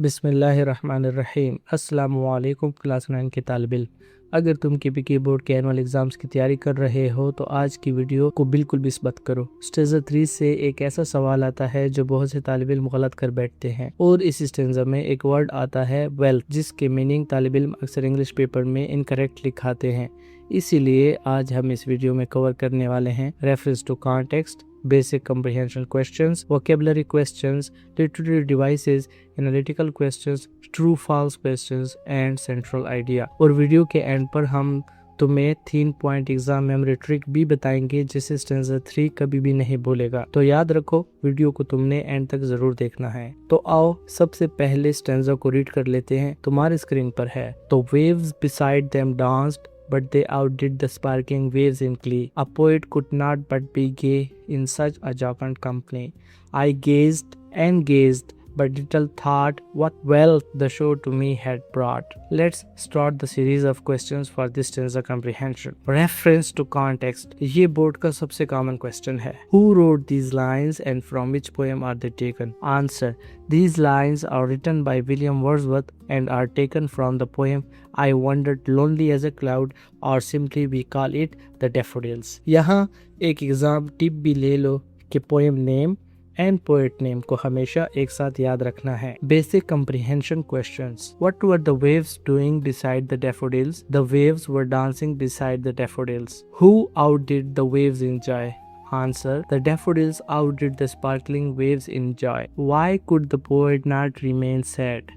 बिस्मिल्लाहिर्रहमानिर्रहीम। अस्सलामुअलैकुम क्लास 9 के तालिब इल्म। अगर तुम केपीके बोर्ड के एनुअल एग्जाम्स की तैयारी कर रहे हो तो आज की वीडियो को बिल्कुल मिस मत करो। स्टेंजा 3 से एक ऐसा सवाल आता है जो बहुत से तालिब इल्म गलत कर बैठते हैं और इस स्टेंजा में एक वर्ड आता है वेल्थ, जिसके मीनिंग तालिब इल्म अक्सर इंग्लिश पेपर में इनकरेक्ट लिखाते हैं। इसीलिए आज हम इस वीडियो में कवर करने वाले हैं reference to context, basic comprehension questions, vocabulary questions, literary devices, analytical questions, true false questions and central idea। और वीडियो के एंड पर हम तुम्हें 3 पॉइंट एग्जाम मेमोरी ट्रिक भी बताएंगे जिसे स्टेंजा 3 कभी भी नहीं भूलेगा। तो याद रखो, वीडियो को तुमने एंड तक जरूर देखना है। तो आओ सबसे पहले स्टेंजा को रीड कर लेते हैं। तुम्हारे स्क्रीन पर है। तो waves beside them danced, but they outdid the sparkling waves in glee. A poet could not but be gay in such a jocund company. I gazed and gazed, but little thought what wealth the show to me had brought. Let's start the series of questions for this stanza comprehension. Reference to context. ये board का सबसे common question है। Who wrote these lines and from which poem are they taken? Answer. These lines are written by William Wordsworth and are taken from the poem I Wandered Lonely as a Cloud, or simply we call it the Daffodils. यहाँ एक exam tip भी ले लो कि poem name and poet name को हमेशा एक साथ याद रखना है। Basic comprehension questions. What were the waves doing beside the daffodils? The waves were dancing beside the daffodils. Who outdid the waves in joy? Answer. The daffodils outdid the sparkling waves in joy. Why could the poet not remain sad?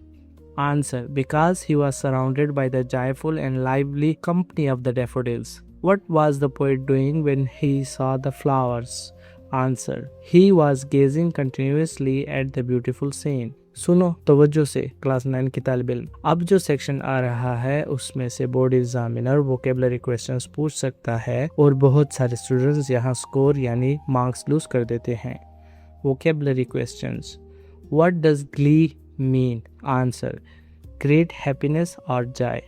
Answer. Because he was surrounded by the joyful and lively company of the daffodils. What was the poet doing when he saw the flowers? Answer. He was gazing continuously at the beautiful scene. सुनो तवज्जो से class 9 की तालिब इल्म। अब जो section आ रहा है उसमें से बोर्ड एग्जामिनर वोकेबलरी क्वेश्चंस पूछ सकता है और बहुत सारे स्टूडेंट्स यहाँ स्कोर यानी मार्क्स लूज कर देते हैं। Vocabulary questions. What does glee mean? Answer. Great happiness और joy.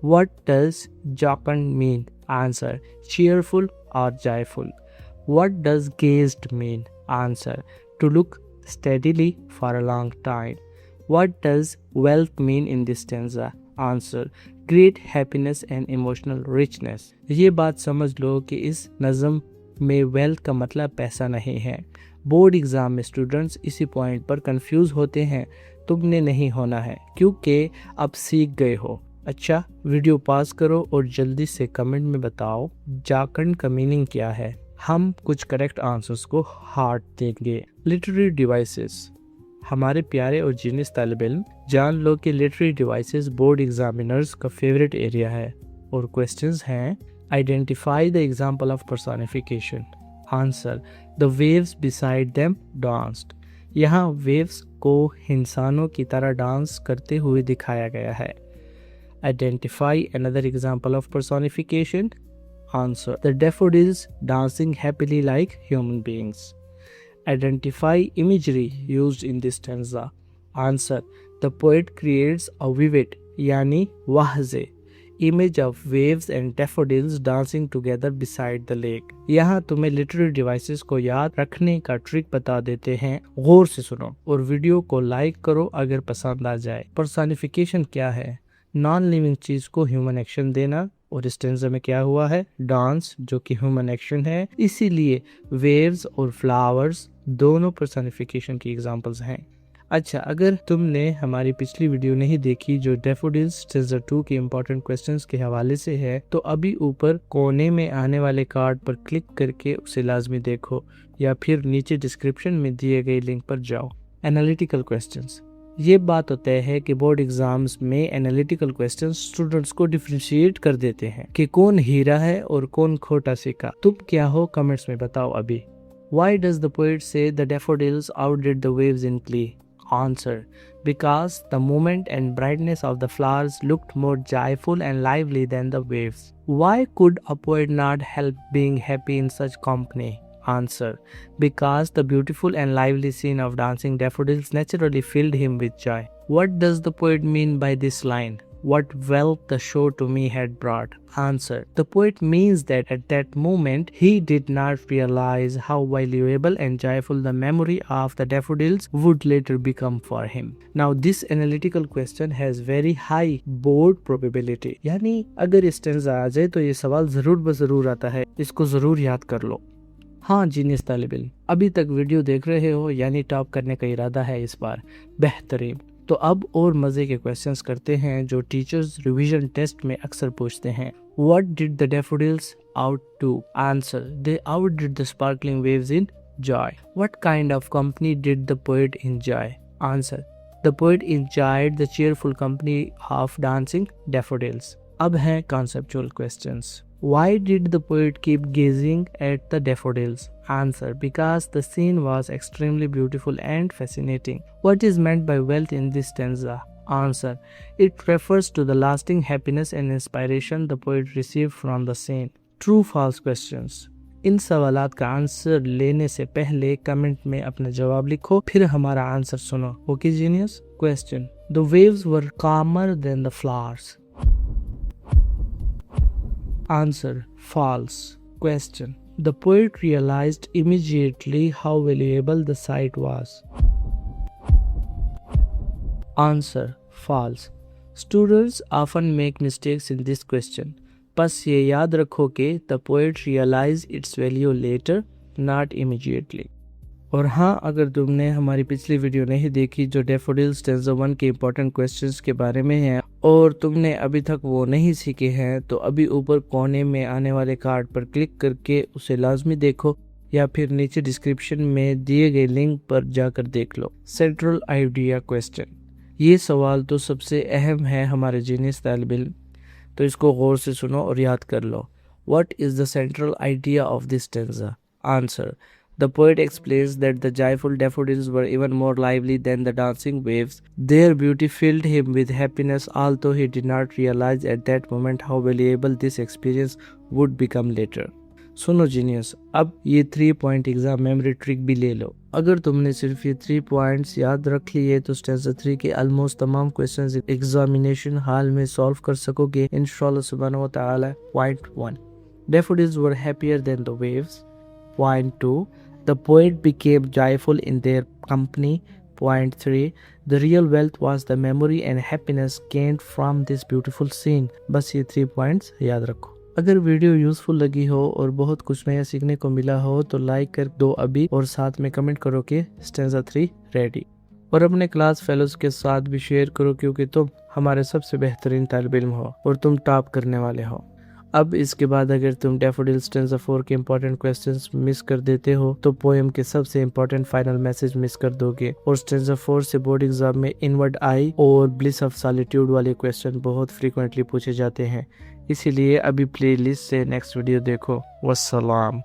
What does jocund mean? Answer. cheerful or joyful. What does gazed mean? Answer. To look steadily for a long time. What does wealth mean in this stanza? Answer. Great happiness and emotional richness. ये बात समझ लो कि इस नज़म में wealth का मतलब पैसा नहीं है। बोर्ड एग्जाम में स्टूडेंट्स इसी पॉइंट पर कंफ्यूज होते हैं। तुमने नहीं होना है क्योंकि अब सीख गए हो। अच्छा, वीडियो पॉज करो और जल्दी से कमेंट में बताओ जाकंड का मीनिंग क्या है। हम कुछ करेक्ट आंसर्स को हार्ट देंगे। Literary devices. हमारे प्यारे और जीनियस तालिब इल्म, जान लो कि लिटरेरी डिवाइसेस बोर्ड एग्जामिनर्स का फेवरेट एरिया है और क्वेश्चंस हैं। Identify the example of personification. Answer. The waves beside them danced. यहाँ वेव्स को इंसानों की तरह डांस करते हुए दिखाया गया है। Identify another example of personification. Answer. The daffodils dancing happily like human beings. Identify imagery used in this stanza. Answer. The poet creates a vivid yani wahze image of waves and daffodils dancing together beside the lake. यहाँ तुम्हें literary devices को याद रखने का trick बता देते हैं। गौर से सुनो और वीडियो को लाइक करो अगर पसंद आ जाए। पर्सोनिफिकेशन क्या है? नॉन लिविंग चीज को ह्यूमन एक्शन देना, और इस टेंजा में क्या हुआ है? डांस, जो कि ह्यूमन एक्शन है। इसीलिए वेव्स और फ्लावर्स दोनों पर्सोनिफिकेशन की एग्जांपल्स हैं। अच्छा, अगर तुमने हमारी पिछली वीडियो नहीं देखी जो डैफोडिल्स टेंजा 2 के इंपॉर्टेंट क्वेश्चंस के हवाले से है, तो अभी ऊपर कोने में आने वाले कार्ड पर क्लिक करके उसे लाजमी देखो या फिर नीचे डिस्क्रिप्शन में दिए गए लिंक पर जाओ। Analytical questions. ये बात होता है कि बोर्ड एग्जाम्स में एनालिटिकल क्वेश्चंस स्टूडेंट्स को डिफरेंशिएट कर देते हैं कि कौन हीरा है और कौन खोटा सिक्का। तुम क्या हो कमेंट्स में बताओ अभी। Why does the poet say the daffodils outdid the waves in glee? Answer. Because the movement and brightness of the flowers looked more joyful and lively than the waves. Why could a poet not help being happy in such company? Answer. Because the beautiful and lively scene of dancing daffodils naturally filled him with joy. What does the poet mean by this line? what wealth the show to me had brought. Answer. The poet means that at that moment he did not realize how valuable and joyful the memory of the daffodils would later become for him. Now this analytical question has very high board probability. यानी अगर इस stanza आ जाए तो ये सवाल जरूर बजरूर आता है, इसको जरूर याद कर लो। हाँ जीनियस तालिब इल्म, अभी तक वीडियो देख रहे हो यानी टॉप करने का इरादा है इस बार, बेहतरीन। तो अब और मजे के क्वेश्चंस करते हैं जो टीचर्स रिवीजन टेस्ट में अक्सर पूछते हैं। What did the daffodils out do? Answer. They outdid the sparkling waves in joy. What kind of company did the poet enjoy? Answer. The poet enjoyed the cheerful company of dancing daffodils. अब हैं conceptual questions. Why did the poet keep gazing at the daffodils? Answer. Because the scene was extremely beautiful and fascinating. What is meant by wealth in this stanza? Answer. It refers to the lasting happiness and inspiration the poet received from the scene. True false questions. इन सवालात का answer लेने से पहले comment में अपना जवाब लिखो, फिर हमारा आंसर सुनो। Okay genius? Question. The waves were calmer than the flowers. Answer. False. Question. The poet realized immediately how valuable the sight was. Answer. False. Students often make mistakes in this question. बस ये याद रखो कि the poet realized its value later, not immediately. और हाँ, अगर तुमने हमारी पिछली वीडियो नहीं देखी जो डैफोडिल्स स्टैंजा 1 के इम्पोर्टेंट क्वेश्चंस के बारे में है और तुमने अभी तक वो नहीं सीखे हैं, तो अभी ऊपर कोने में आने वाले कार्ड पर क्लिक करके उसे लाजमी देखो या फिर नीचे डिस्क्रिप्शन में दिए गए लिंक पर जाकर देख लो। सेंट्रल आइडिया क्वेश्चन, ये सवाल तो सबसे अहम है हमारे जीनियस तालिब इल्म, तो इसको गौर से सुनो और याद कर लो। What is the central idea of this stanza? Answer. The poet explains that the joyful daffodils were even more lively than the dancing waves. Their beauty filled him with happiness, although he did not realize at that moment how valuable this experience would become later. सुनो genius, अब ये 3 point exam memory trick भी ले लो। अगर तुमने सिर्फ ये 3 points याद रख लिए तो स्टेंजा 3 के ऑलमोस्ट तमाम क्वेश्चंस एग्जामिनेशन हॉल में सॉल्व कर सकोगे इंशाल्लाह सुब्हानहू व तआला। Point 1. Daffodils were happier than the waves. Point 2. The poet became joyful in their company. Point 3. The real wealth was the memory and happiness gained from this beautiful scene. बस ये 3 points याद रखो। अगर वीडियो यूजफुल लगी हो और बहुत कुछ नया सीखने को मिला हो तो लाइक कर दो अभी और साथ में कमेंट करो कि स्टेंजा 3 रेडी, और अपने क्लास फेलोज के साथ भी शेयर करो क्योंकि तुम हमारे सबसे बेहतरीन तालिब इल्म हो और तुम टॉप करने वाले हो। अब इसके बाद अगर तुम डैफोडिल स्टेंजा 4 के इम्पोर्टेंट क्वेश्चंस मिस कर देते हो तो पोएम के सबसे इम्पोर्टेंट फाइनल मैसेज मिस कर दोगे। और स्टेंजा 4 से बोर्ड एग्जाम में इनवर्ड आई और ब्लिस ऑफ सॉलिट्यूड वाले क्वेश्चन बहुत फ्रीक्वेंटली पूछे जाते हैं, इसीलिए अभी प्लेलिस्ट से नेक्स्ट वीडियो देखो। वस्सलाम।